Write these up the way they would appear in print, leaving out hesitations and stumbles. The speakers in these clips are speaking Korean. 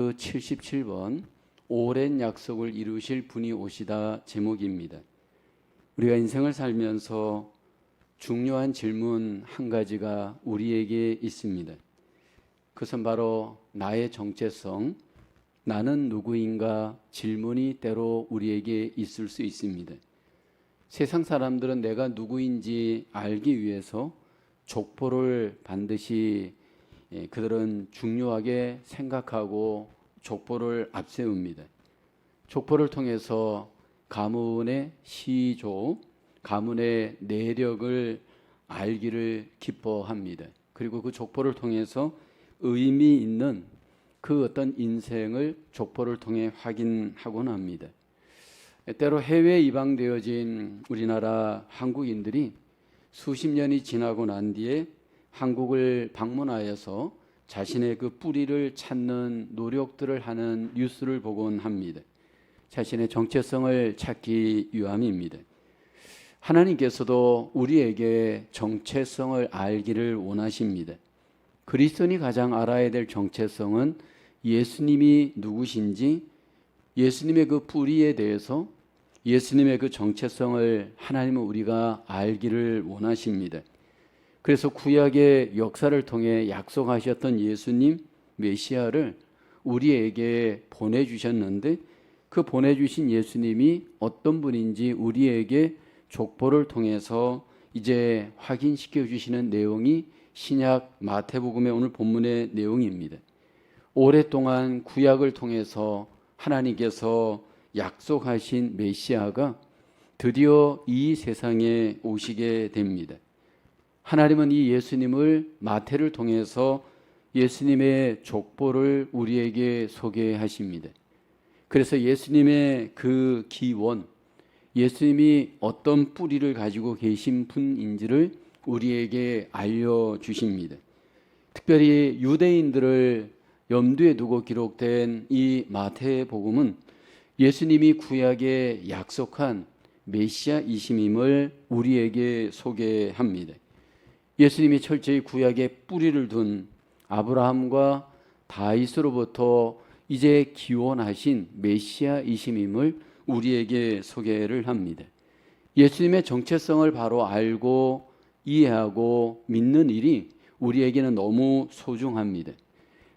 77번 오랜 약속을 이루실 분이 오시다 제목입니다. 우리가 인생을 살면서 중요한 질문 한 가지가 우리에게 있습니다. 그것은 바로 나의 정체성, 나는 누구인가 질문이 때로 우리에게 있을 수 있습니다. 세상 사람들은 내가 누구인지 알기 위해서 족보를 반드시 그들은 중요하게 생각하고 족보를 앞세웁니다. 족보를 통해서 가문의 시조, 가문의 내력을 알기를 기뻐합니다. 그리고 그 족보를 통해서 의미 있는 그 어떤 인생을 족보를 통해 확인하곤 합니다. 때로 해외에 이방되어진 우리나라 한국인들이 수십 년이 지나고 난 뒤에 한국을 방문하여서 자신의 그 뿌리를 찾는 노력들을 하는 뉴스를 보곤 합니다. 자신의 정체성을 찾기 위함입니다. 하나님께서도 우리에게 정체성을 알기를 원하십니다. 그리스도인이 가장 알아야 될 정체성은 예수님이 누구신지, 예수님의 그 뿌리에 대해서 예수님의 그 정체성을 하나님은 우리가 알기를 원하십니다. 그래서 구약의 역사를 통해 약속하셨던 예수님 메시아를 우리에게 보내주셨는데 그 보내주신 예수님이 어떤 분인지 우리에게 족보를 통해서 이제 확인시켜 주시는 내용이 신약 마태복음의 오늘 본문의 내용입니다. 오랫동안 구약을 통해서 하나님께서 약속하신 메시아가 드디어 이 세상에 오시게 됩니다. 하나님은 이 예수님을 마태를 통해서 예수님의 족보를 우리에게 소개하십니다. 그래서 예수님의 그 기원, 예수님이 어떤 뿌리를 가지고 계신 분인지를 우리에게 알려주십니다. 특별히 유대인들을 염두에 두고 기록된 이 마태복음은 예수님이 구약에 약속한 메시아이심임을 우리에게 소개합니다. 예수님이 철저히 구약에 뿌리를 둔 아브라함과 다윗으로부터 이제 기원하신 메시아이심임을 우리에게 소개를 합니다. 예수님의 정체성을 바로 알고 이해하고 믿는 일이 우리에게는 너무 소중합니다.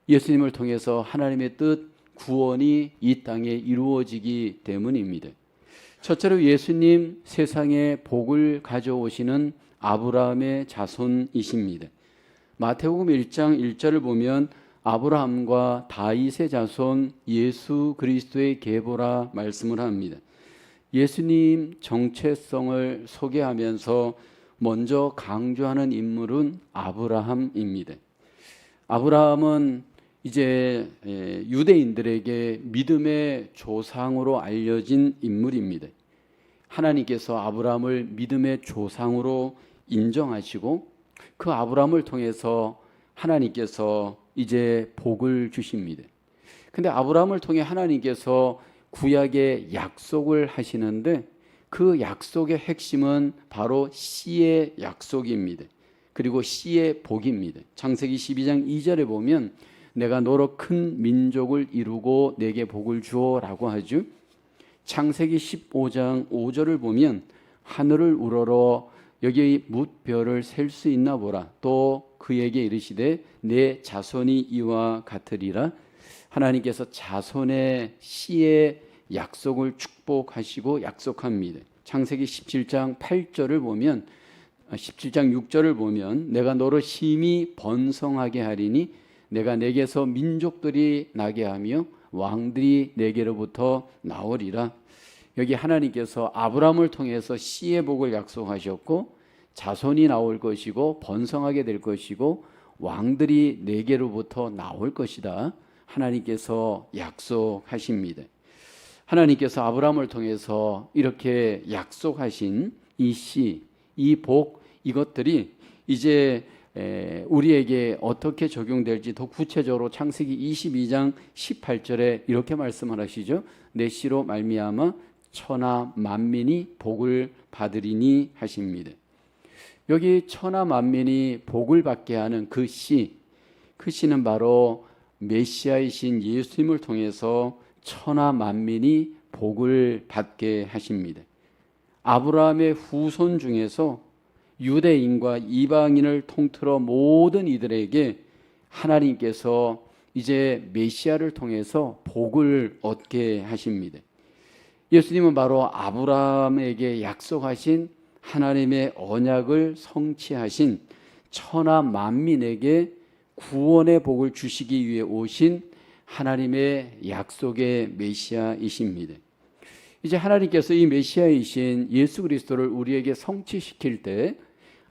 예수님을 통해서 하나님의 뜻, 구원이 이 땅에 이루어지기 때문입니다. 첫째로 예수님 세상에 복을 가져오시는 아브라함의 자손이십니다. 마태복음 1장 1절을 보면 아브라함과 다윗의 자손 예수 그리스도의 계보라 말씀을 합니다. 예수님 정체성을 소개하면서 먼저 강조하는 인물은 아브라함입니다. 아브라함은 이제 유대인들에게 믿음의 조상으로 알려진 인물입니다. 하나님께서 아브라함을 믿음의 조상으로 인정하시고 그 아브라함을 통해서 하나님께서 이제 복을 주십니다. 근데 아브라함을 통해 하나님께서 구약의 약속을 하시는데 그 약속의 핵심은 바로 씨의 약속입니다. 그리고 씨의 복입니다. 창세기 12장 2절에 보면 내가 너로 큰 민족을 이루고 내게 복을 주어라고 하죠. 창세기 15장 5절을 보면 하늘을 우러러 여기 뭇별을 셀 수 있나 보라. 또 그에게 이르시되 내 자손이 이와 같으리라. 하나님께서 자손의 씨의 약속을 축복하시고 약속합니다. 창세기 17장 8절을 보면 17장 6절을 보면 내가 너로 심히 번성하게 하리니 내가 내게서 민족들이 나게 하며 왕들이 내게로부터 나오리라. 여기 하나님께서 아브라함을 통해서 씨의 복을 약속하셨고 자손이 나올 것이고 번성하게 될 것이고 왕들이 내게로부터 나올 것이다. 하나님께서 약속하십니다. 하나님께서 아브라함을 통해서 이렇게 약속하신 이 씨, 이 복, 이것들이 이제 우리에게 어떻게 적용될지 더 구체적으로 창세기 22장 18절에 이렇게 말씀을 하시죠. 내 씨로 말미암아 천하 만민이 복을 받으리니 하십니다. 여기 천하 만민이 복을 받게 하는 그 씨, 그 씨는 바로 메시아이신 예수님을 통해서 천하 만민이 복을 받게 하십니다. 아브라함의 후손 중에서 유대인과 이방인을 통틀어 모든 이들에게 하나님께서 이제 메시아를 통해서 복을 얻게 하십니다. 예수님은 바로 아브라함에게 약속하신 하나님의 언약을 성취하신 천하 만민에게 구원의 복을 주시기 위해 오신 하나님의 약속의 메시아이십니다. 이제 하나님께서 이 메시아이신 예수 그리스도를 우리에게 성취시킬 때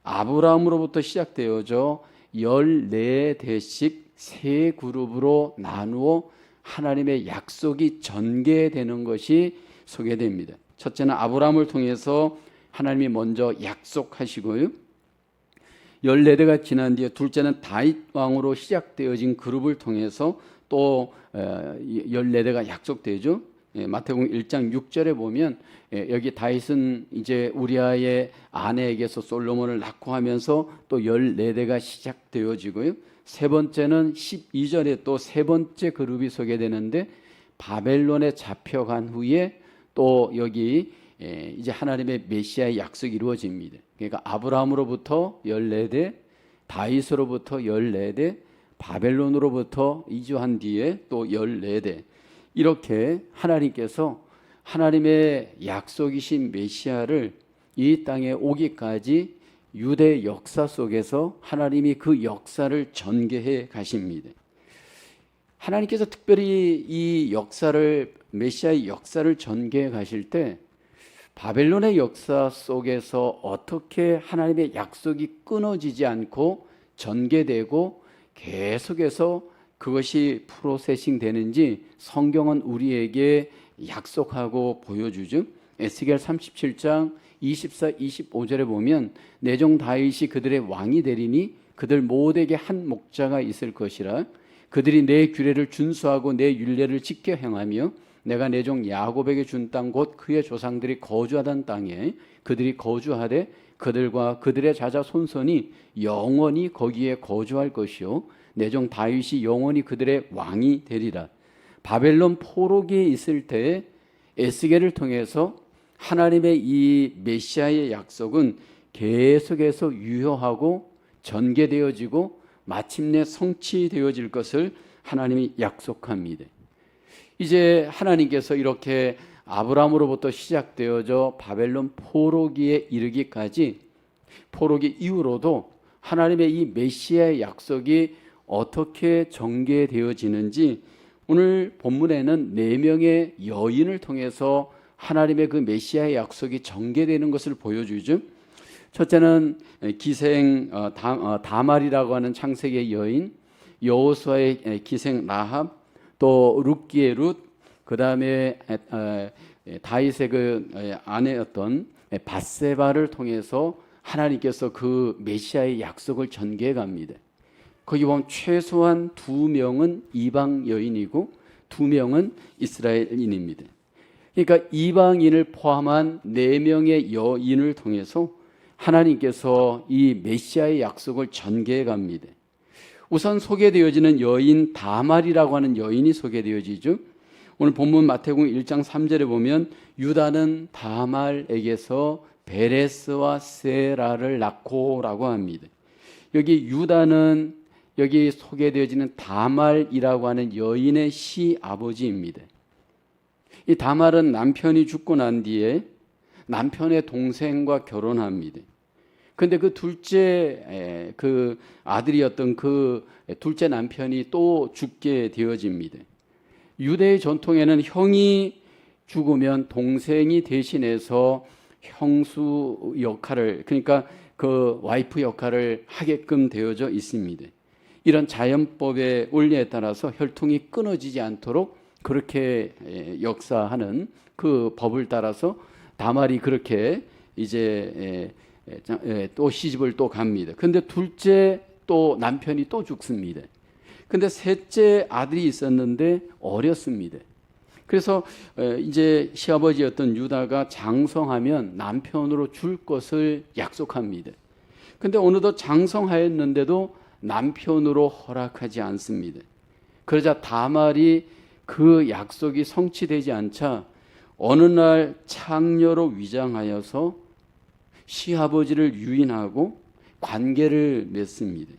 아브라함으로부터 시작되어져 14대씩 세 그룹으로 나누어 하나님의 약속이 전개되는 것이 소개됩니다. 첫째는 아브라함을 통해서 하나님이 먼저 약속하시고요. 14대가 지난 뒤에 둘째는 다윗 왕으로 시작되어진 그룹을 통해서 또 14대가 약속되죠. 마태복음 1장 6절에 보면 여기 다윗은 이제 우리아의 아내에게서 솔로몬을 낳고 하면서 또 14대가 시작되어지고요. 세 번째는 12절에 또 세 번째 그룹이 소개되는데 바벨론에 잡혀간 후에 또 여기 이제 하나님의 메시아의 약속이 이루어집니다. 그러니까 아브라함으로부터 14대, 다윗으로부터 14대, 바벨론으로부터 이주한 뒤에 또 14대, 이렇게 하나님께서 하나님의 약속이신 메시아를 이 땅에 오기까지 유대 역사 속에서 하나님이 그 역사를 전개해 가십니다. 하나님께서 특별히 이 역사를, 메시아의 역사를 전개해 가실 때 바벨론의 역사 속에서 어떻게 하나님의 약속이 끊어지지 않고 전개되고 계속해서 그것이 프로세싱 되는지 성경은 우리에게 약속하고 보여주죠. 에스겔 37장 24, 25절에 보면 내 종 다윗이 그들의 왕이 되리니 그들 모두에게 한 목자가 있을 것이라. 그들이 내 규례를 준수하고 내 율례를 지켜 행하며 내가 내 종 야곱에게 준 땅 곧 그의 조상들이 거주하던 땅에 그들이 거주하되 그들과 그들의 자자 손손이 영원히 거기에 거주할 것이요 내 종 다윗이 영원히 그들의 왕이 되리라. 바벨론 포로기에 있을 때 에스겔을 통해서 하나님의 이 메시아의 약속은 계속해서 유효하고 전개되어지고 마침내 성취되어질 것을 하나님이 약속합니다. 이제 하나님께서 이렇게 아브라함으로부터 시작되어져 바벨론 포로기에 이르기까지 포로기 이후로도 하나님의 이 메시아의 약속이 어떻게 전개되어지는지 오늘 본문에는 4명의 여인을 통해서 하나님의 그 메시아의 약속이 전개되는 것을 보여주죠. 첫째는 기생 다말이라고 하는 창세기의 여인, 여호수아의 기생 라합, 또 룻기의 룻, 그 다음에 다윗의 그 아내였던 밧세바를 통해서 하나님께서 그 메시아의 약속을 전개해 갑니다. 거기 보면 최소한 2명은 이방 여인이고 2명은 이스라엘인입니다. 그러니까 이방인을 포함한 4명의 여인을 통해서 하나님께서 이 메시아의 약속을 전개해 갑니다. 우선 소개되어지는 여인 다말이라고 하는 여인이 소개되어지죠. 오늘 본문 마태복음 1장 3절에 보면 유다는 다말에게서 베레스와 세라를 낳고라고 합니다. 여기 유다는 여기 소개되어지는 다말이라고 하는 여인의 시아버지입니다. 이 다말은 남편이 죽고 난 뒤에 남편의 동생과 결혼합니다. 그런데 그 둘째 그 아들이었던 그 둘째 남편이 또 죽게 되어집니다. 유대의 전통에는 형이 죽으면 동생이 대신해서 형수 역할을, 그러니까 그 와이프 역할을 하게끔 되어져 있습니다. 이런 자연법의 원리에 따라서 혈통이 끊어지지 않도록 그렇게 역사하는 그 법을 따라서 다말이 그렇게 이제 또 시집을 또 갑니다. 그런데 둘째 또 남편이 또 죽습니다. 그런데 셋째 아들이 있었는데 어렸습니다. 그래서 이제 시아버지였던 유다가 장성하면 남편으로 줄 것을 약속합니다. 그런데 어느덧 장성하였는데도 남편으로 허락하지 않습니다. 그러자 다말이 그 약속이 성취되지 않자 어느 날 창녀로 위장하여서 시아버지를 유인하고 관계를 맺습니다.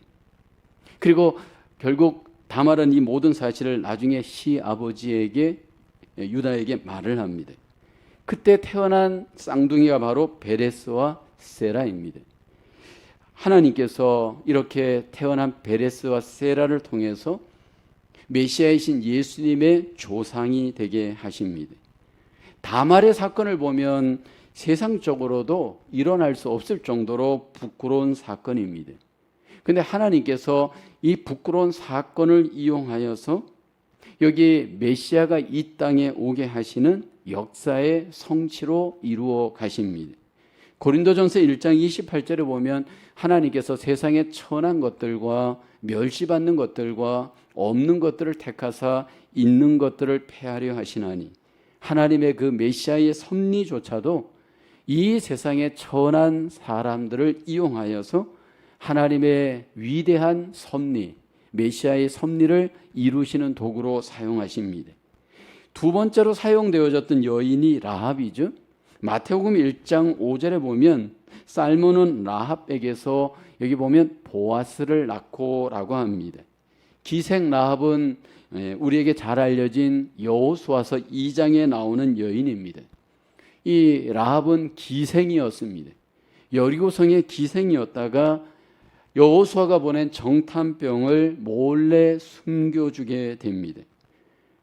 그리고 결국 다말은 이 모든 사실을 나중에 시아버지에게 유다에게 말을 합니다. 그때 태어난 쌍둥이가 바로 베레스와 세라입니다. 하나님께서 이렇게 태어난 베레스와 세라를 통해서 메시아이신 예수님의 조상이 되게 하십니다. 다말의 사건을 보면 세상적으로도 일어날 수 없을 정도로 부끄러운 사건입니다. 그런데 하나님께서 이 부끄러운 사건을 이용하여서 여기 메시아가 이 땅에 오게 하시는 역사의 성취로 이루어 가십니다. 고린도전서 1장 28절에 보면 하나님께서 세상의 천한 것들과 멸시받는 것들과 없는 것들을 택하사 있는 것들을 폐하려 하시나니, 하나님의 그 메시아의 섭리조차도 이 세상의 천한 사람들을 이용하여서 하나님의 위대한 섭리, 메시아의 섭리를 이루시는 도구로 사용하십니다. 두 번째로 사용되어졌던 여인이 라합이죠. 마태복음 1장 5절에 보면 살몬은 라합에게서 여기 보면 보아스를 낳고라고 합니다. 기생 라합은 우리에게 잘 알려진 여호수아서 2장에 나오는 여인입니다. 이 라합은 기생이었습니다. 여리고성의 기생이었다가 여호수아가 보낸 정탐병을 몰래 숨겨주게 됩니다.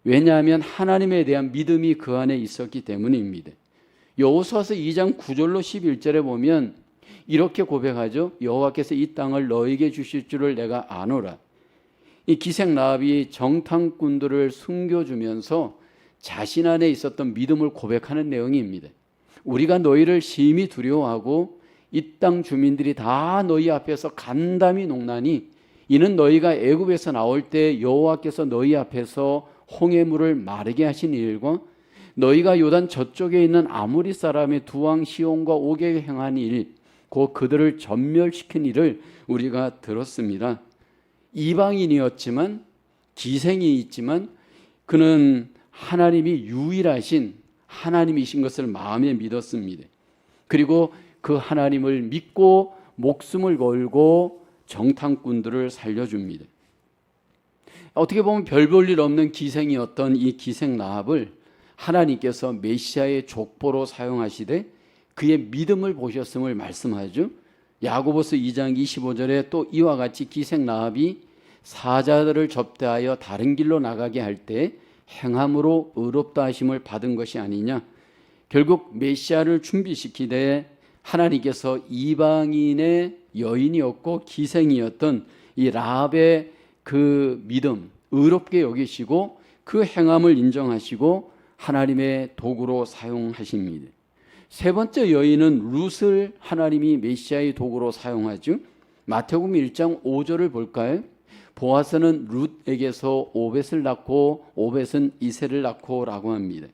왜냐하면 하나님에 대한 믿음이 그 안에 있었기 때문입니다. 여호수아서 2장 9절로 11절에 보면 이렇게 고백하죠. 여호와께서 이 땅을 너에게 주실 줄을 내가 아노라. 이 기생 라합이 정탐꾼들을 숨겨주면서 자신 안에 있었던 믿음을 고백하는 내용입니다. 우리가 너희를 심히 두려워하고 이 땅 주민들이 다 너희 앞에서 간담이 녹나니 이는 너희가 애굽에서 나올 때 여호와께서 너희 앞에서 홍해물을 마르게 하신 일과 너희가 요단 저쪽에 있는 아모리 사람의 두 왕 시온과 옥에 행한 일, 곧 그들을 전멸시킨 일을 우리가 들었습니다. 이방인이었지만 기생이 있지만 그는 하나님이 유일하신 하나님이신 것을 마음에 믿었습니다. 그리고 그 하나님을 믿고 목숨을 걸고 정탐꾼들을 살려줍니다. 어떻게 보면 별 볼 일 없는 기생이었던 이 기생 라합을 하나님께서 메시아의 족보로 사용하시되 그의 믿음을 보셨음을 말씀하죠. 야고보서 2장 25절에 또 이와 같이 기생 라합이 사자들을 접대하여 다른 길로 나가게 할 때 행함으로 의롭다 하심을 받은 것이 아니냐. 결국 메시아를 준비시키되 하나님께서 이방인의 여인이었고 기생이었던 이 라합의 그 믿음 의롭게 여기시고 그 행함을 인정하시고 하나님의 도구로 사용하십니다. 세 번째 여인은 룻을 하나님이 메시아의 도구로 사용하죠. 마태복음 1장 5절을 볼까요? 보아스는 룻에게서 오벳을 낳고 오벳은 이세를 낳고라고 합니다.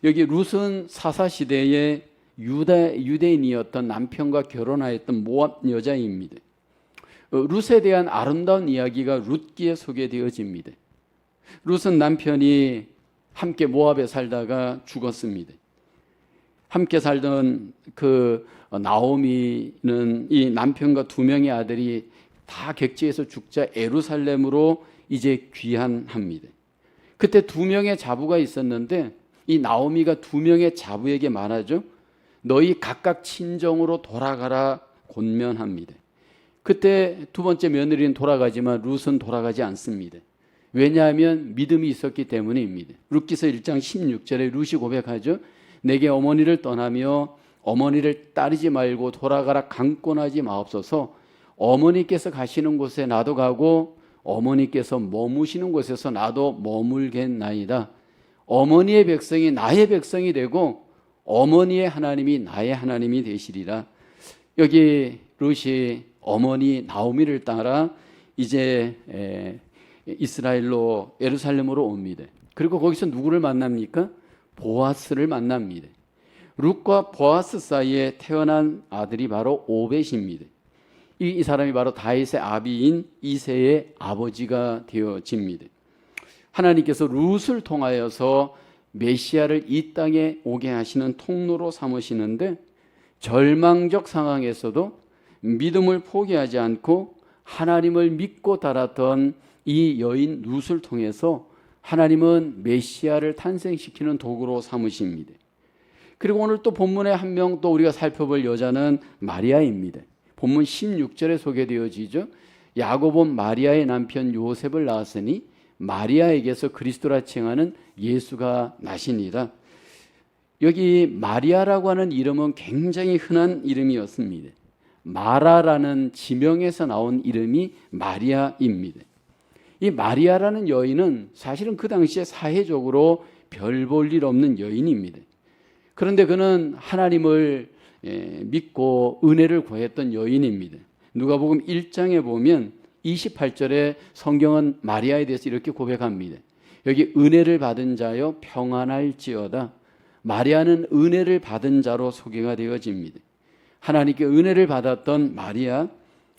여기 룻은 사사시대에 유대인이었던 남편과 결혼하였던 모압 여자입니다. 룻에 대한 아름다운 이야기가 룻기에 소개되어집니다. 룻은 남편이 함께 모압에 살다가 죽었습니다. 함께 살던 그 나오미는 이 남편과 두 명의 아들이 다 객지에서 죽자 예루살렘으로 이제 귀환합니다. 그때 두 명의 자부가 있었는데 이 나오미가 두 명의 자부에게 말하죠. 너희 각각 친정으로 돌아가라 권면합니다. 그때 두 번째 며느리는 돌아가지만 룻은 돌아가지 않습니다. 왜냐하면 믿음이 있었기 때문입니다. 룻기서 1장 16절에 룻이 고백하죠. 내게 어머니를 떠나며 어머니를 따르지 말고 돌아가라 강권하지 마옵소서. 어머니께서 가시는 곳에 나도 가고 어머니께서 머무시는 곳에서 나도 머물겠나이다. 어머니의 백성이 나의 백성이 되고 어머니의 하나님이 나의 하나님이 되시리라. 여기 룻이 어머니 나오미를 따라 이제 이스라엘로 예루살렘으로 옵니다. 그리고 거기서 누구를 만납니까? 보아스를 만납니다. 룻과 보아스 사이에 태어난 아들이 바로 오벳입니다. 이 사람이 바로 다윗의 아비인 이새의 아버지가 되어집니다. 하나님께서 룻을 통하여서 메시아를 이 땅에 오게 하시는 통로로 삼으시는데, 절망적 상황에서도 믿음을 포기하지 않고 하나님을 믿고 따랐던 이 여인 룻을 통해서 하나님은 메시아를 탄생시키는 도구로 삼으십니다. 그리고 오늘 또 본문에 한 명 또 우리가 살펴볼 여자는 마리아입니다. 본문 16절에 소개되어지죠. 야고본 마리아의 남편 요셉을 낳았으니 마리아에게서 그리스도라 칭하는 예수가 나시니라. 여기 마리아라고 하는 이름은 굉장히 흔한 이름이었습니다. 마라라는 지명에서 나온 이름이 마리아입니다. 이 마리아라는 여인은 사실은 그 당시에 사회적으로 별 볼 일 없는 여인입니다. 그런데 그는 하나님을 믿고 은혜를 구했던 여인입니다. 누가복음 1장에 보면 28절에 성경은 마리아에 대해서 이렇게 고백합니다. 여기 은혜를 받은 자여 평안할지어다. 마리아는 은혜를 받은 자로 소개가 되어집니다. 하나님께 은혜를 받았던 마리아,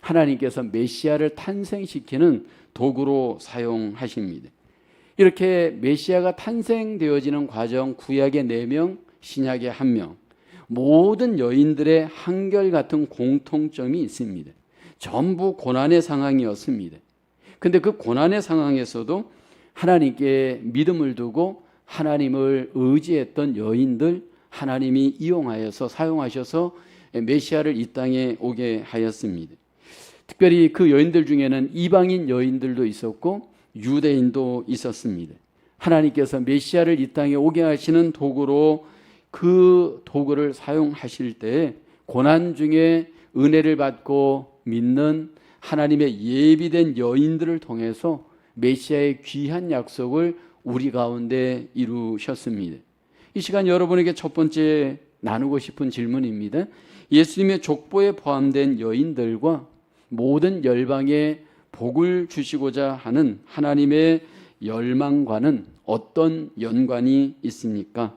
하나님께서 메시아를 탄생시키는 도구로 사용하십니다. 이렇게 메시아가 탄생되어지는 과정, 구약의 4명, 신약의 1명, 모든 여인들의 한결같은 공통점이 있습니다. 전부 고난의 상황이었습니다. 근데 그 고난의 상황에서도 하나님께 믿음을 두고 하나님을 의지했던 여인들, 하나님이 이용하여서 사용하셔서 메시아를 이 땅에 오게 하였습니다. 특별히 그 여인들 중에는 이방인 여인들도 있었고 유대인도 있었습니다. 하나님께서 메시아를 이 땅에 오게 하시는 도구로 그 도구를 사용하실 때 고난 중에 은혜를 받고 믿는 하나님의 예비된 여인들을 통해서 메시아의 귀한 약속을 우리 가운데 이루셨습니다. 이 시간 여러분에게 첫 번째 나누고 싶은 질문입니다. 예수님의 족보에 포함된 여인들과 모든 열방에 복을 주시고자 하는 하나님의 열망과는 어떤 연관이 있습니까?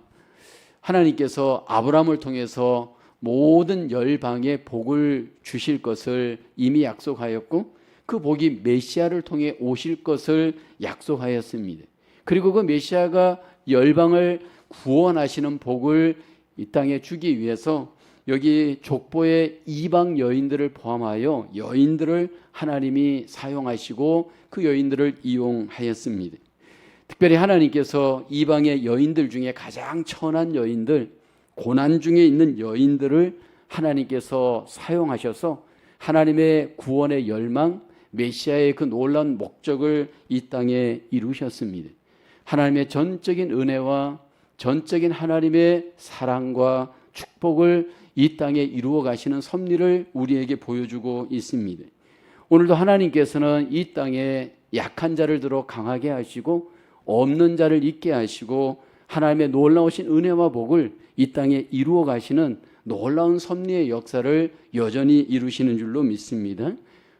하나님께서 아브라함을 통해서 모든 열방에 복을 주실 것을 이미 약속하였고 그 복이 메시아를 통해 오실 것을 약속하였습니다. 그리고 그 메시아가 열방을 구원하시는 복을 이 땅에 주기 위해서 여기 족보의 이방 여인들을 포함하여 여인들을 하나님이 사용하시고 그 여인들을 이용하였습니다. 특별히 하나님께서 이방의 여인들 중에 가장 천한 여인들, 고난 중에 있는 여인들을 하나님께서 사용하셔서 하나님의 구원의 열망, 메시아의 그 놀라운 목적을 이 땅에 이루셨습니다. 하나님의 전적인 은혜와 전적인 하나님의 사랑과 축복을 이 땅에 이루어 가시는 섭리를 우리에게 보여주고 있습니다. 오늘도 하나님께서는 이 땅에 약한 자를 들어 강하게 하시고 없는 자를 있게 하시고 하나님의 놀라우신 은혜와 복을 이 땅에 이루어 가시는 놀라운 섭리의 역사를 여전히 이루시는 줄로 믿습니다.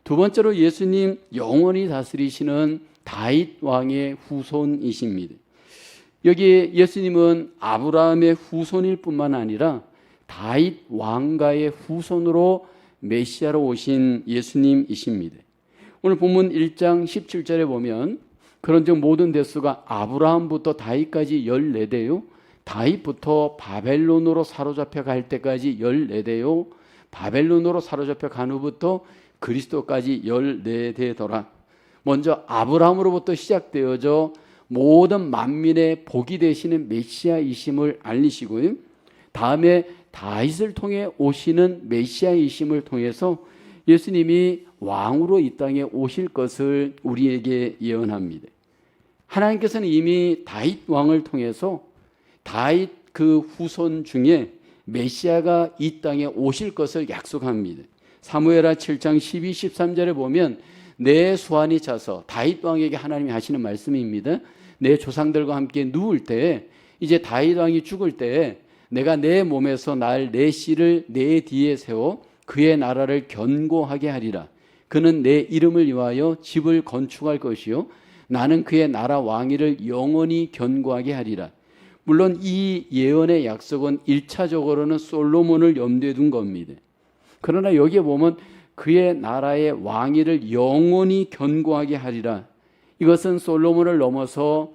두 번째로 예수님 영원히 다스리시는 다윗 왕의 후손이십니다. 여기 예수님은 아브라함의 후손일 뿐만 아니라 다윗 왕가의 후손으로 메시아로 오신 예수님이십니다. 오늘 본문 1장 17절에 보면 그런즉 모든 대수가 아브라함부터 다윗까지 14대요 다윗부터 바벨론으로 사로잡혀 갈 때까지 14대요 바벨론으로 사로잡혀 간 후부터 그리스도까지 14대더라. 먼저 아브라함으로부터 시작되어져 모든 만민의 복이 되시는 메시아이심을 알리시고요. 다음에 다윗을 통해 오시는 메시아이심을 통해서 예수님이 왕으로 이 땅에 오실 것을 우리에게 예언합니다. 하나님께서는 이미 다윗 왕을 통해서 다윗 그 후손 중에 메시아가 이 땅에 오실 것을 약속합니다. 사무엘하 7장 12, 13절에 보면 내 수완이 차서 다윗 왕에게 하나님이 하시는 말씀입니다. 내 조상들과 함께 누울 때 이제 다윗 왕이 죽을 때 내가 내 몸에서 날 내 씨를 내 뒤에 세워 그의 나라를 견고하게 하리라. 그는 내 이름을 위하여 집을 건축할 것이요 나는 그의 나라 왕위를 영원히 견고하게 하리라. 물론 이 예언의 약속은 1차적으로는 솔로몬을 염두에 둔 겁니다. 그러나 여기에 보면 그의 나라의 왕위를 영원히 견고하게 하리라. 이것은 솔로몬을 넘어서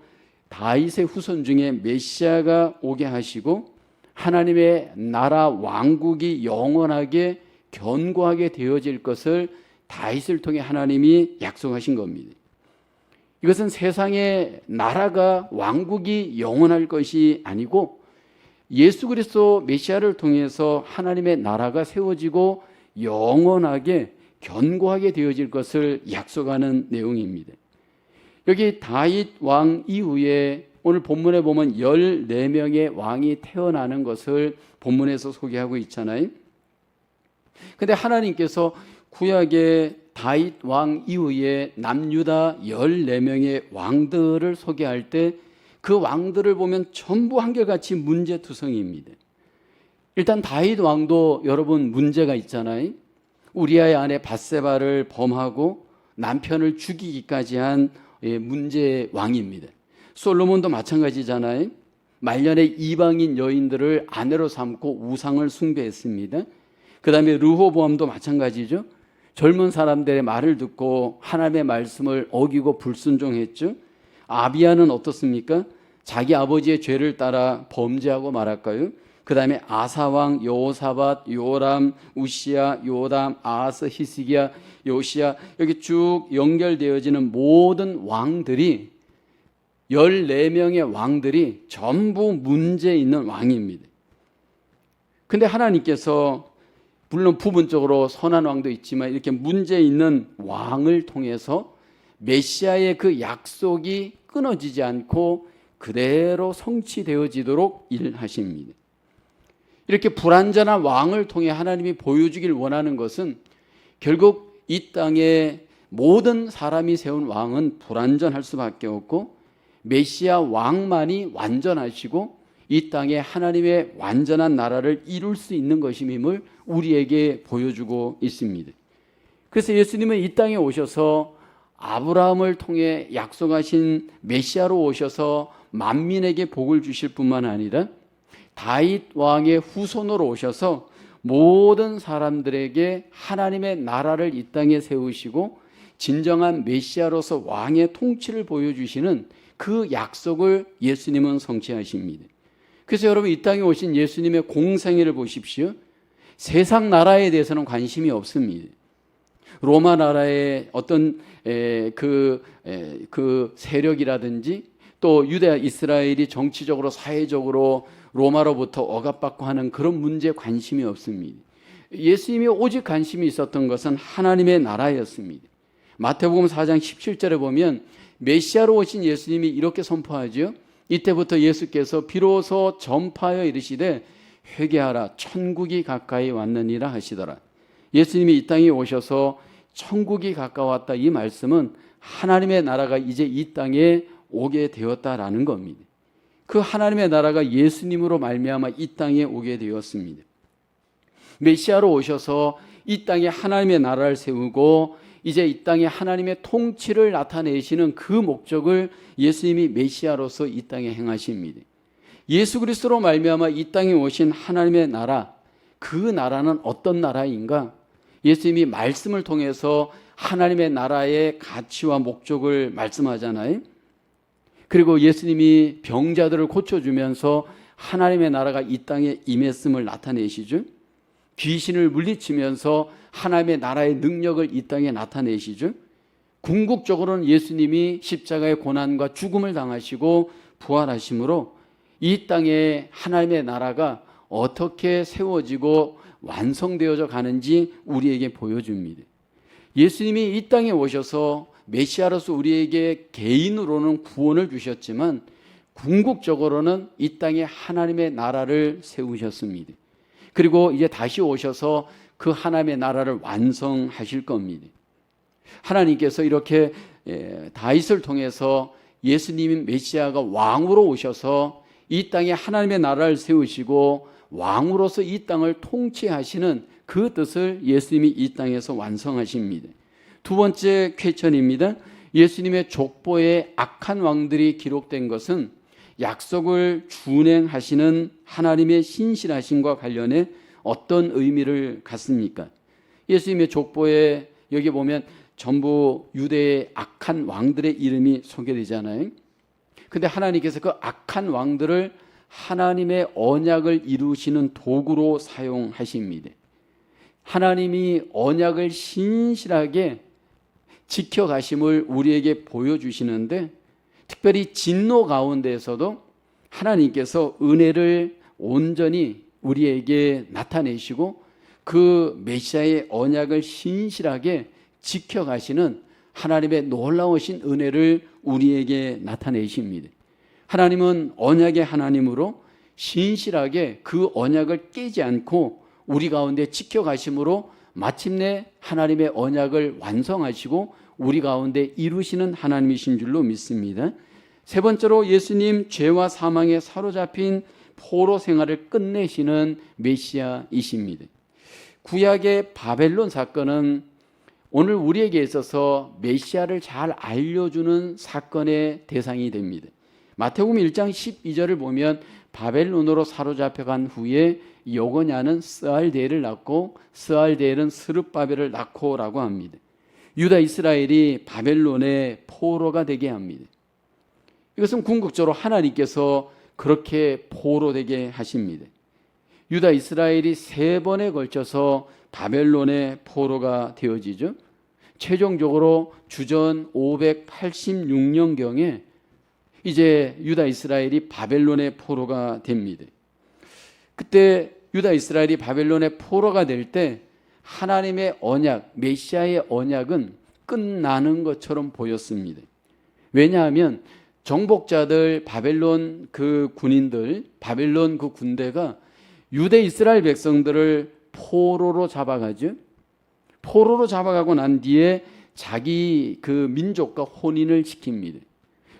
다윗의 후손 중에 메시아가 오게 하시고 하나님의 나라 왕국이 영원하게 견고하게 되어질 것을 다윗을 통해 하나님이 약속하신 겁니다. 이것은 세상의 나라가 왕국이 영원할 것이 아니고 예수 그리스도 메시아를 통해서 하나님의 나라가 세워지고 영원하게 견고하게 되어질 것을 약속하는 내용입니다. 여기 다윗 왕 이후에 오늘 본문에 보면 14명의 왕이 태어나는 것을 본문에서 소개하고 있잖아요. 근데 하나님께서 구약의 다윗 왕 이후에 남유다 14명의 왕들을 소개할 때 그 왕들을 보면 전부 한결같이 문제투성이입니다. 일단 다윗 왕도 여러분 문제가 있잖아요. 우리아의 아내 밧세바를 범하고 남편을 죽이기까지 한 문제의 왕입니다. 솔로몬도 마찬가지잖아요. 말년에 이방인 여인들을 아내로 삼고 우상을 숭배했습니다. 그 다음에 르호보암도 마찬가지죠. 젊은 사람들의 말을 듣고 하나님의 말씀을 어기고 불순종했죠. 아비야는 어떻습니까? 자기 아버지의 죄를 따라 범죄하고 말할까요? 그 다음에 아사왕, 여호사밧, 요람, 우시야, 요담, 아하스, 히스기야, 요시야, 여기 쭉 연결되어지는 모든 왕들이 14명의 왕들이 전부 문제 있는 왕입니다. 근데 하나님께서 물론 부분적으로 선한 왕도 있지만 이렇게 문제 있는 왕을 통해서 메시아의 그 약속이 끊어지지 않고 그대로 성취되어지도록 일하십니다. 이렇게 불완전한 왕을 통해 하나님이 보여주길 원하는 것은 결국 이 땅에 모든 사람이 세운 왕은 불완전할 수밖에 없고 메시아 왕만이 완전하시고 이 땅에 하나님의 완전한 나라를 이룰 수 있는 것임을 우리에게 보여주고 있습니다. 그래서 예수님은 이 땅에 오셔서 아브라함을 통해 약속하신 메시아로 오셔서 만민에게 복을 주실 뿐만 아니라 다윗 왕의 후손으로 오셔서 모든 사람들에게 하나님의 나라를 이 땅에 세우시고 진정한 메시아로서 왕의 통치를 보여주시는 그 약속을 예수님은 성취하십니다. 그래서 여러분 이 땅에 오신 예수님의 공생애를 보십시오. 세상 나라에 대해서는 관심이 없습니다. 로마 나라의 어떤 그 세력이라든지 또 유대 이스라엘이 정치적으로 사회적으로 로마로부터 억압받고 하는 그런 문제에 관심이 없습니다. 예수님이 오직 관심이 있었던 것은 하나님의 나라였습니다. 마태복음 4장 17절에 보면 메시아로 오신 예수님이 이렇게 선포하죠. 이때부터 예수께서 비로소 전파하여 이르시되 회개하라 천국이 가까이 왔느니라 하시더라. 예수님이 이 땅에 오셔서 천국이 가까웠다, 이 말씀은 하나님의 나라가 이제 이 땅에 오게 되었다라는 겁니다. 그 하나님의 나라가 예수님으로 말미암아 이 땅에 오게 되었습니다. 메시아로 오셔서 이 땅에 하나님의 나라를 세우고 이제 이 땅에 하나님의 통치를 나타내시는 그 목적을 예수님이 메시아로서 이 땅에 행하십니다. 예수 그리스도로 말미암아 이 땅에 오신 하나님의 나라, 그 나라는 어떤 나라인가? 예수님이 말씀을 통해서 하나님의 나라의 가치와 목적을 말씀하잖아요. 그리고 예수님이 병자들을 고쳐주면서 하나님의 나라가 이 땅에 임했음을 나타내시죠. 귀신을 물리치면서 하나님의 나라의 능력을 이 땅에 나타내시죠. 궁극적으로는 예수님이 십자가의 고난과 죽음을 당하시고 부활하심으로 이 땅에 하나님의 나라가 어떻게 세워지고 완성되어져 가는지 우리에게 보여줍니다. 예수님이 이 땅에 오셔서 메시아로서 우리에게 개인으로는 구원을 주셨지만 궁극적으로는 이 땅에 하나님의 나라를 세우셨습니다. 그리고 이제 다시 오셔서 그 하나님의 나라를 완성하실 겁니다. 하나님께서 이렇게 다윗을 통해서 예수님 메시아가 왕으로 오셔서 이 땅에 하나님의 나라를 세우시고 왕으로서 이 땅을 통치하시는 그 뜻을 예수님이 이 땅에서 완성하십니다. 두 번째 퀘스천입니다. 예수님의 족보에 악한 왕들이 기록된 것은 약속을 준행하시는 하나님의 신실하심과 관련해 어떤 의미를 갖습니까? 예수님의 족보에 여기 보면 전부 유대의 악한 왕들의 이름이 소개되잖아요. 근데 하나님께서 그 악한 왕들을 하나님의 언약을 이루시는 도구로 사용하십니다. 하나님이 언약을 신실하게 지켜가심을 우리에게 보여주시는데, 특별히 진노 가운데에서도 하나님께서 은혜를 온전히 우리에게 나타내시고 그 메시아의 언약을 신실하게 지켜가시는 하나님의 놀라우신 은혜를 우리에게 나타내십니다. 하나님은 언약의 하나님으로 신실하게 그 언약을 깨지 않고 우리 가운데 지켜가심으로 마침내 하나님의 언약을 완성하시고 우리 가운데 이루시는 하나님이신 줄로 믿습니다. 세 번째로 예수님 죄와 사망에 사로잡힌 포로 생활을 끝내시는 메시아이십니다. 구약의 바벨론 사건은 오늘 우리에게 있어서 메시아를 잘 알려주는 사건의 대상이 됩니다. 마태복음 1장 12절을 보면 바벨론으로 사로잡혀간 후에 여고냐는 스알데엘을 낳고 스알데엘은 스룹바벨을 낳고라고 합니다. 유다 이스라엘이 바벨론의 포로가 되게 합니다. 이것은 궁극적으로 하나님께서 그렇게 포로 되게 하십니다. 유다 이스라엘이 세 번에 걸쳐서 바벨론의 포로가 되어지죠. 최종적으로 주전 586년경에 이제 유다 이스라엘이 바벨론의 포로가 됩니다. 그때 유다 이스라엘이 바벨론의 포로가 될 때 하나님의 언약, 메시아의 언약은 끝나는 것처럼 보였습니다. 왜냐하면 정복자들, 바벨론 그 군인들, 바벨론 그 군대가 유대 이스라엘 백성들을 포로로 잡아가죠. 포로로 잡아가고 난 뒤에 자기 그 민족과 혼인을 시킵니다.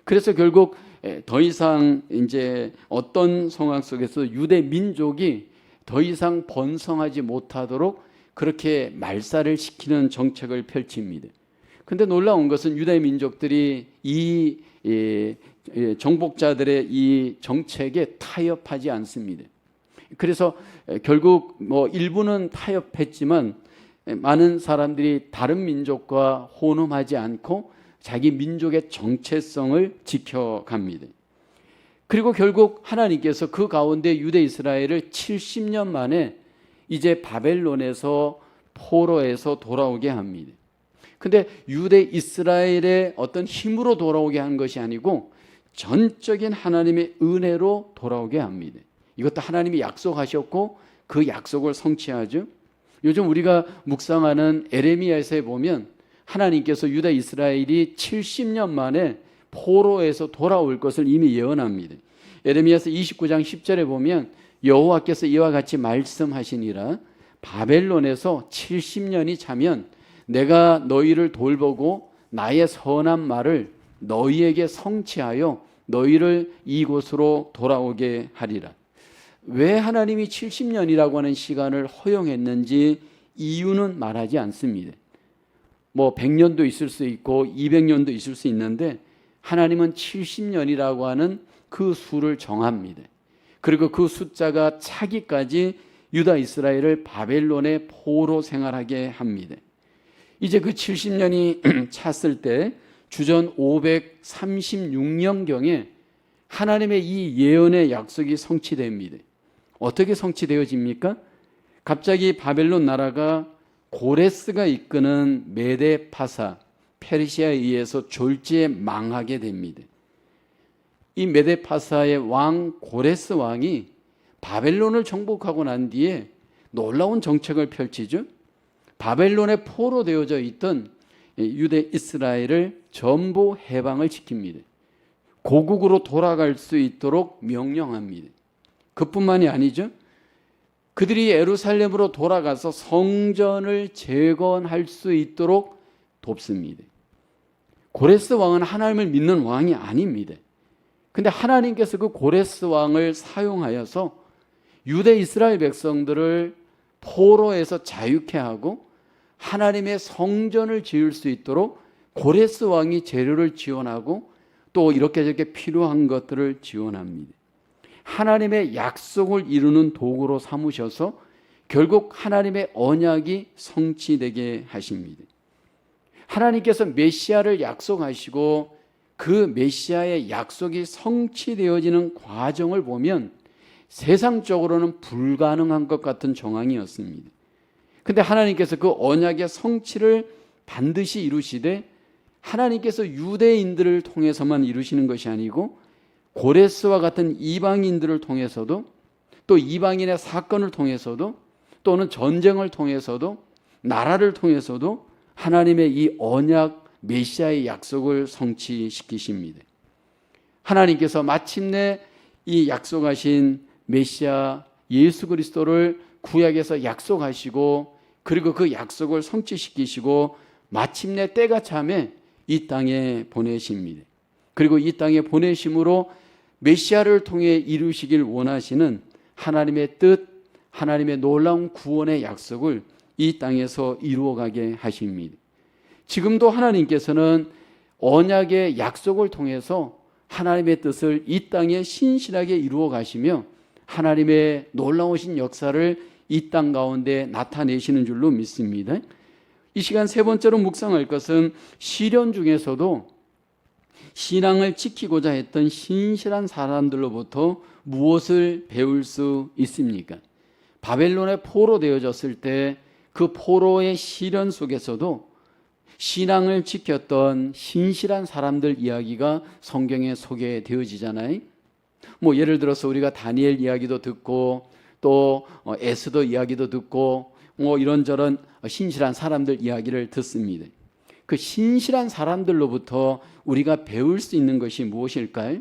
그래서 결국 더 이상 이제 어떤 상황 속에서 유대 민족이 더 이상 번성하지 못하도록 그렇게 말살을 시키는 정책을 펼칩니다. 그런데 놀라운 것은 유대 민족들이 이 정복자들의 이 정책에 타협하지 않습니다. 그래서 결국 뭐 일부는 타협했지만 많은 사람들이 다른 민족과 혼음하지 않고 자기 민족의 정체성을 지켜갑니다. 그리고 결국 하나님께서 그 가운데 유대 이스라엘을 70년 만에 이제 바벨론에서 포로에서 돌아오게 합니다. 근데 유대 이스라엘의 어떤 힘으로 돌아오게 한 것이 아니고 전적인 하나님의 은혜로 돌아오게 합니다. 이것도 하나님이 약속하셨고 그 약속을 성취하죠. 요즘 우리가 묵상하는 에레미야서에 보면 하나님께서 유다 이스라엘이 70년 만에 포로에서 돌아올 것을 이미 예언합니다. 에레미야서 29장 10절에 보면 여호와께서 이와 같이 말씀하시니라, 바벨론에서 70년이 차면 내가 너희를 돌보고 나의 선한 말을 너희에게 성취하여 너희를 이곳으로 돌아오게 하리라. 왜 하나님이 70년이라고 하는 시간을 허용했는지 이유는 말하지 않습니다. 뭐 100년도 있을 수 있고 200년도 있을 수 있는데 하나님은 70년이라고 하는 그 수를 정합니다. 그리고 그 숫자가 차기까지 유다 이스라엘을 바벨론의 포로 생활하게 합니다. 이제 그 70년이 찼을 때 주전 536년경에 하나님의 이 예언의 약속이 성취됩니다. 어떻게 성취되어집니까? 갑자기 바벨론 나라가 고레스가 이끄는 메데파사, 페르시아에 의해서 졸지에 망하게 됩니다. 이 메데파사의 왕 고레스 왕이 바벨론을 정복하고 난 뒤에 놀라운 정책을 펼치죠. 바벨론에 포로 되어져 있던 유대 이스라엘을 전부 해방을 시킵니다. 고국으로 돌아갈 수 있도록 명령합니다. 그뿐만이 아니죠. 그들이 예루살렘으로 돌아가서 성전을 재건할 수 있도록 돕습니다. 고레스 왕은 하나님을 믿는 왕이 아닙니다. 근데 하나님께서 그 고레스 왕을 사용하여서 유대 이스라엘 백성들을 포로에서 자유케 하고 하나님의 성전을 지을 수 있도록 고레스 왕이 재료를 지원하고 또 이렇게 저렇게 필요한 것들을 지원합니다. 하나님의 약속을 이루는 도구로 삼으셔서 결국 하나님의 언약이 성취되게 하십니다. 하나님께서 메시아를 약속하시고 그 메시아의 약속이 성취되어지는 과정을 보면 세상적으로는 불가능한 것 같은 정황이었습니다. 근데 하나님께서 그 언약의 성취를 반드시 이루시되 하나님께서 유대인들을 통해서만 이루시는 것이 아니고 고레스와 같은 이방인들을 통해서도 또 이방인의 사건을 통해서도 또는 전쟁을 통해서도 나라를 통해서도 하나님의 이 언약 메시아의 약속을 성취시키십니다. 하나님께서 마침내 이 약속하신 메시아 예수 그리스도를 구약에서 약속하시고 그리고 그 약속을 성취시키시고 마침내 때가 참에 이 땅에 보내십니다. 그리고 이 땅에 보내심으로 메시아를 통해 이루시길 원하시는 하나님의 뜻, 하나님의 놀라운 구원의 약속을 이 땅에서 이루어가게 하십니다. 지금도 하나님께서는 언약의 약속을 통해서 하나님의 뜻을 이 땅에 신실하게 이루어 가시며 하나님의 놀라우신 역사를 이 땅 가운데 나타내시는 줄로 믿습니다. 이 시간 세 번째로 묵상할 것은 시련 중에서도 신앙을 지키고자 했던 신실한 사람들로부터 무엇을 배울 수 있습니까? 바벨론에 포로되어졌을 때 그 포로의 시련 속에서도 신앙을 지켰던 신실한 사람들 이야기가 성경에 소개되어지잖아요. 뭐 예를 들어서 우리가 다니엘 이야기도 듣고 또 에스더 이야기도 듣고 뭐 이런저런 신실한 사람들 이야기를 듣습니다. 그 신실한 사람들로부터 우리가 배울 수 있는 것이 무엇일까요?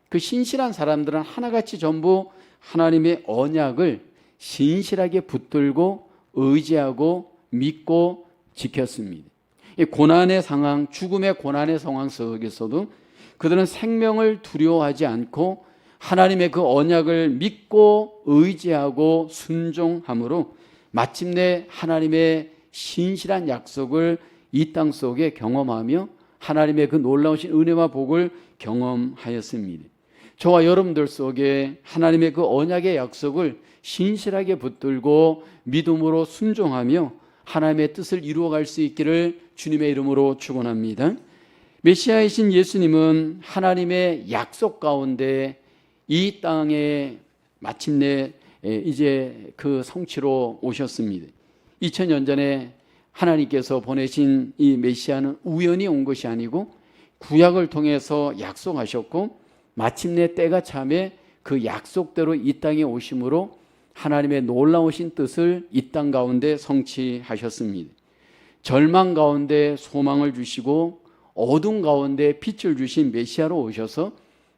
그 신실한 사람들은 하나같이 전부 하나님의 언약을 신실하게 붙들고 의지하고 믿고 지켰습니다. 이 고난의 상황, 죽음의 고난의 상황 속에서도 그들은 생명을 두려워하지 않고 하나님의 그 언약을 믿고 의지하고 순종함으로 마침내 하나님의 신실한 약속을 이 땅 속에 경험하며 하나님의 그 놀라우신 은혜와 복을 경험하였습니다. 저와 여러분들 속에 하나님의 그 언약의 약속을 신실하게 붙들고 믿음으로 순종하며 하나님의 뜻을 이루어갈 수 있기를 주님의 이름으로 축원합니다. 메시아이신 예수님은 하나님의 약속 가운데 이 땅에 마침내 이제 그 성취로 오셨습니다. 2000년 전에 하나님께서 보내신 이 메시아는 우연히 온 것이 아니고 구약을 통해서 약속하셨고 마침내 때가 참에 그 약속대로 이 땅에 오심으로 하나님의 놀라우신 뜻을 이 땅 가운데 성취하셨습니다. 절망 가운데 소망을 주시고 어둠 가운데 빛을 주신 메시아로 오셔서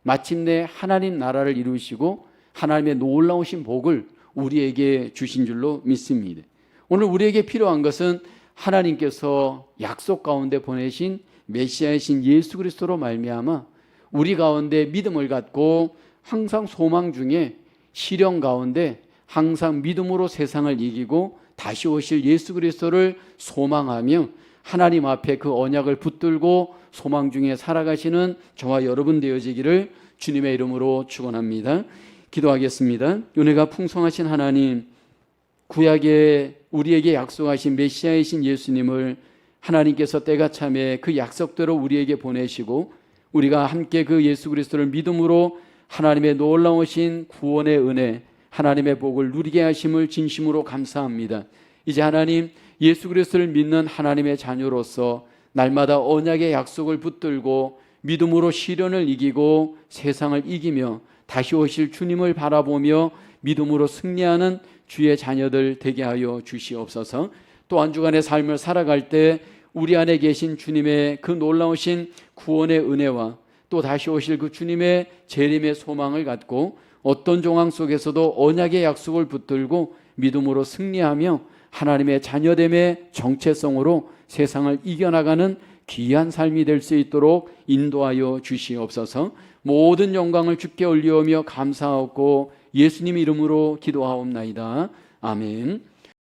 마침내 하나님 나라를 이루시고 하나님의 놀라우신 복을 우리에게 주신 줄로 믿습니다. 오늘 우리에게 필요한 것은 하나님께서 약속 가운데 보내신 메시아이신 예수 그리스도로 말미암아 우리 가운데 믿음을 갖고 항상 소망 중에 시련 가운데 항상 믿음으로 세상을 이기고 다시 오실 예수 그리스도를 소망하며 하나님 앞에 그 언약을 붙들고 소망 중에 살아가시는 저와 여러분 되어지기를 주님의 이름으로 축원합니다. 기도하겠습니다. 은혜가 풍성하신 하나님, 구약에 우리에게 약속하신 메시아이신 예수님을 하나님께서 때가 참에 그 약속대로 우리에게 보내시고 우리가 함께 그 예수 그리스도를 믿음으로 하나님의 놀라우신 구원의 은혜, 하나님의 복을 누리게 하심을 진심으로 감사합니다. 이제 하나님 예수 그리스도를 믿는 하나님의 자녀로서 날마다 언약의 약속을 붙들고 믿음으로 시련을 이기고 세상을 이기며 다시 오실 주님을 바라보며 믿음으로 승리하는 주의 자녀들 되게 하여 주시옵소서. 또 한 주간의 삶을 살아갈 때 우리 안에 계신 주님의 그 놀라우신 구원의 은혜와 또 다시 오실 그 주님의 재림의 소망을 갖고 어떤 정황 속에서도 언약의 약속을 붙들고 믿음으로 승리하며 하나님의 자녀됨의 정체성으로 세상을 이겨나가는 귀한 삶이 될 수 있도록 인도하여 주시옵소서. 모든 영광을 주께 올리오며 감사하고 예수님 이름으로 기도하옵나이다. 아멘.